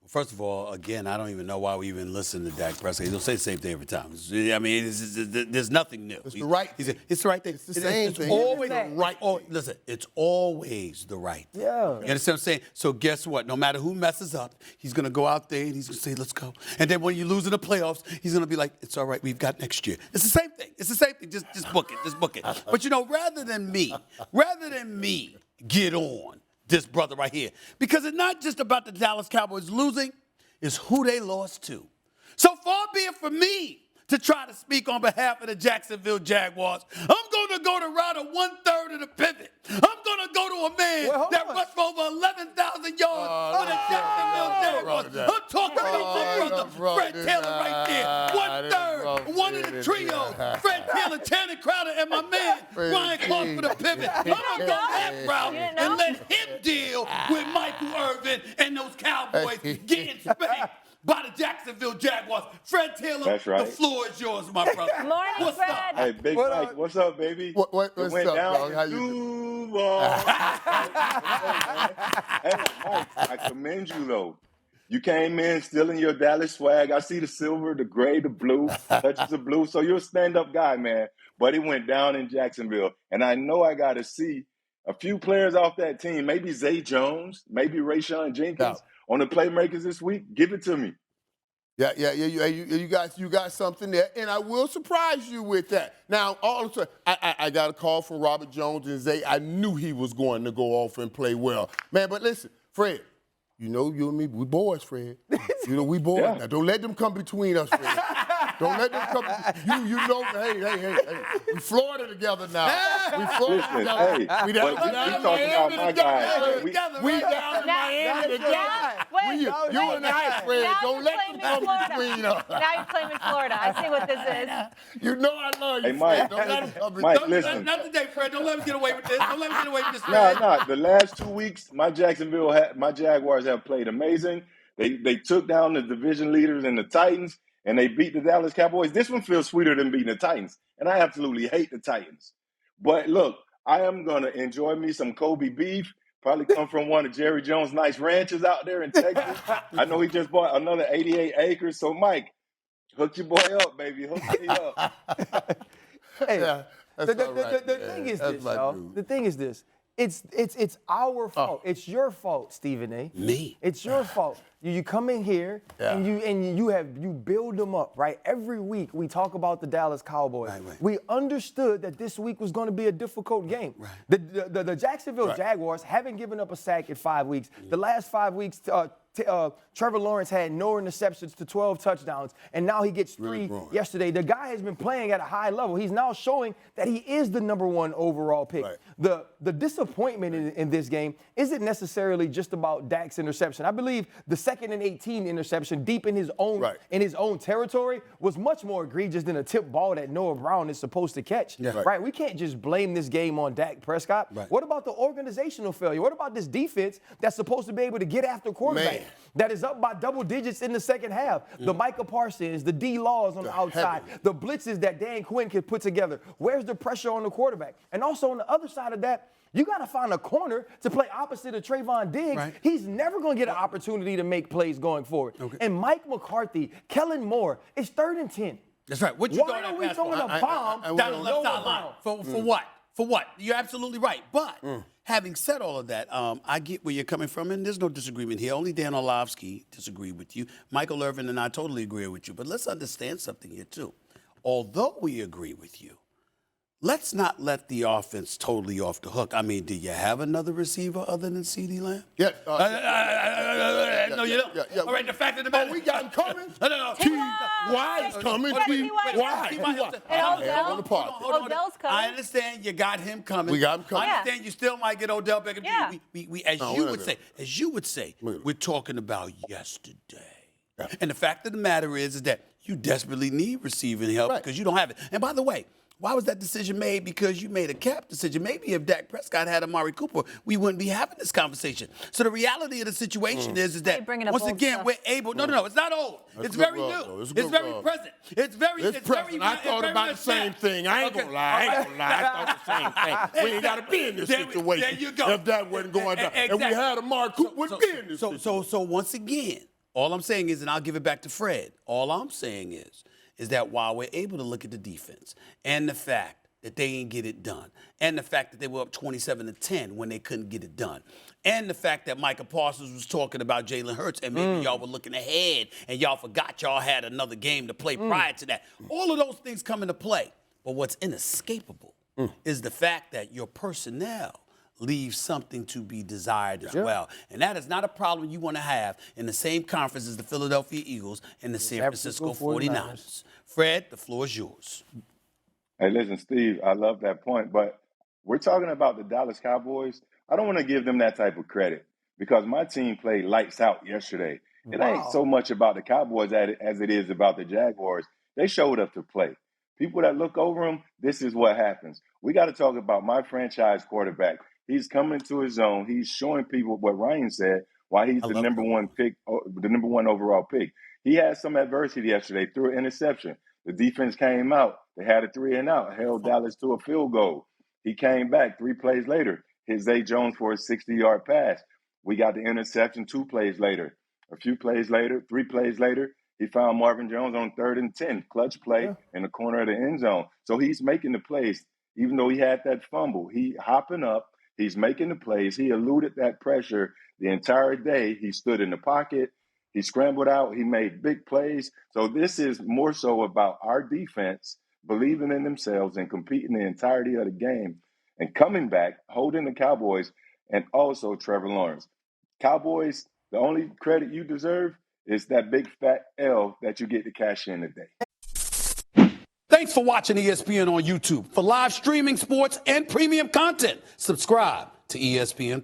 First of all, again, I don't even know why we even listen to Dak Prescott. He'll say the same thing every time. I mean, there's nothing new. It's the right thing. It's the right thing. It's the same thing. Always It's the right thing. Listen, it's always the right thing. Yeah. You understand what I'm saying? So guess what? No matter who messes up, he's going to go out there and he's going to say, let's go. And then when you lose in the playoffs, he's going to be like, it's all right, we've got next year. It's the same thing. It's the same thing. Just book it. Just book it. But, rather than me get on this brother right here, because it's not just about the Dallas Cowboys losing, it's who they lost to. So far be it from me to try to speak on behalf of the Jacksonville Jaguars. I'm going to go to route of 1/3 of the pivot. I'm going to go to a man that rushed for over 11,000 yards for the Jacksonville Jaguars. I'm talking about my brother, Fred Taylor, right there. 1/3, one of the trio. Fred Taylor, Tanner Crowder, and my man, Ryan Clark for the pivot. I'm going to go that route and let him deal with Michael Irvin and those Cowboys getting spanked by the Jacksonville Jaguars. Fred Taylor, That's right. The floor is yours, my brother. Morning, What's Fred. up? Hey, Big Mike, what's up, baby? What's it went up, down dog? How in you Duval. Hey, Mike, I commend you, though. You came in still in your Dallas swag. I see the silver, the gray, the blue, touches of blue. So you're a stand-up guy, man. But it went down in Jacksonville. And I know I got to see a few players off that team, maybe Zay Jones, maybe Rayshon Jenkins on the playmakers this week. Give it to me. Yeah. You got something there, and I will surprise you with that. Now, all of a sudden, I got a call from Robert Jones and Zay. I knew he was going to go off and play well, man. But listen, Fred, you and me, we boys, Fred. We boys. Yeah. Now, don't let them come between us, Fred. Don't let them come. Hey. We Florida together now. We Florida Listen, together. hey, We down but in we talking about my guy. We down in Miami together. You and I, Fred. Don't let them come between us. Now you're claiming Florida. I see what this is. You know I love you, Hey, Mike. Fred. Don't let them come between Mike, us. listen. Not today, Fred. Don't let him get away with this. Don't let him get away with this, No. Fred. The last 2 weeks, my Jaguars have played amazing. They took down the division leaders and the Titans, and they beat the Dallas Cowboys. This one feels sweeter than beating the Titans, and I absolutely hate the Titans. But look, I am going to enjoy me some Kobe beef, probably come from one of Jerry Jones' nice ranches out there in Texas. I know he just bought another 88 acres. So, Mike, hook your boy up, baby. Hook me up. Hey, Yeah, the thing is this, y'all. The thing is this. It's our fault. It's your fault, Stephen A. Me? It's your fault. You come in here and you build them up, right? Every week we talk about the Dallas Cowboys. Right. We understood that this week was going to be a difficult game. Right. The Jacksonville Jaguars haven't given up a sack in 5 weeks. The last 5 weeks, Trevor Lawrence had no interceptions to 12 touchdowns, and now he gets 3 yesterday. The guy has been playing at a high level. He's now showing that he is the #1 overall pick. Right. The disappointment in this game isn't necessarily just about Dak's interception. I believe the 2nd and 18 interception deep in his own territory was much more egregious than a tip ball that Noah Brown is supposed to catch. Yeah. Right? We can't just blame this game on Dak Prescott. Right. What about the organizational failure? What about this defense that's supposed to be able to get after quarterback? That is up by double digits in the second half. The Micah Parsons, the D Laws on the outside, the blitzes that Dan Quinn can put together. Where's the pressure on the quarterback? And also on the other side of that, you got to find a corner to play opposite of Trayvon Diggs. Right. He's never going to get an opportunity to make plays going forward. Okay. And Mike McCarthy, Kellen Moore, it's 3rd and 10. That's right. Why are we throwing a bomb down the left sideline? For what? For what? You're absolutely right. But having said all of that, I get where you're coming from, and there's no disagreement here. Only Dan Orlovsky disagreed with you. Michael Irvin and I totally agree with you. But let's understand something here, too. Although we agree with you, let's not let the offense totally off the hook. I mean, do you have another receiver other than CeeDee Lamb? Yeah. No, you don't. Yeah. All right, the fact of the matter. We got him coming. No. Why is coming? Why? Odell's coming. I understand you got him coming. We got him coming. I understand you still might get Odell Beckham. Yeah. As you would say, we're talking about yesterday. Yeah. And the fact of the matter is that you desperately need receiving help because you don't have it. And by the way, why was that decision made? Because you made a cap decision. Maybe if Dak Prescott had Amari Cooper, we wouldn't be having this conversation. So the reality of the situation is that once again we're able. No, it's not old. It's very new. It's very present. It's present. I thought about the same thing. I ain't gonna lie. I thought the same thing. We ain't gotta be in this situation. There you go. If that wasn't going down, and we had Amari Cooper, wouldn't be in this situation. So once again, All I'm saying is, and I'll give it back to Fred, all I'm saying is that while we're able to look at the defense and the fact that they ain't get it done, and the fact that they were up 27-10 when they couldn't get it done, and the fact that Micah Parsons was talking about Jalen Hurts, and maybe y'all were looking ahead and y'all forgot y'all had another game to play prior to that. All of those things come into play. But what's inescapable is the fact that your personnel leaves something to be desired as well. And that is not a problem you want to have in the same conference as the Philadelphia Eagles and the San Francisco 49ers. Fred, the floor is yours. Hey, listen, Steve, I love that point, but we're talking about the Dallas Cowboys. I don't want to give them that type of credit because my team played lights out yesterday. It ain't so much about the Cowboys as it is about the Jaguars. They showed up to play. People that look over them, this is what happens. We got to talk about my franchise quarterback. He's coming to his own. He's showing people what Ryan said, why he's the number one pick, the number one overall pick. He had some adversity yesterday, threw an interception. The defense came out. They had a 3-and-out, held Dallas to a field goal. He came back 3 plays later, hit Zay Jones for a 60-yard pass. We got the interception 2 plays later. A few plays later, 3 plays later, he found Marvin Jones on 3rd and 10, clutch play in the corner of the end zone. So he's making the plays, even though he had that fumble. He hopping up, he's making the plays. He eluded that pressure the entire day. He stood in the pocket. He scrambled out. He made big plays. So this is more so about our defense believing in themselves and competing the entirety of the game and coming back, holding the Cowboys, and also Trevor Lawrence. Cowboys, the only credit you deserve is that big fat L that you get to cash in today. Thanks for watching ESPN on YouTube. For live streaming, sports, and premium content, subscribe to ESPN+.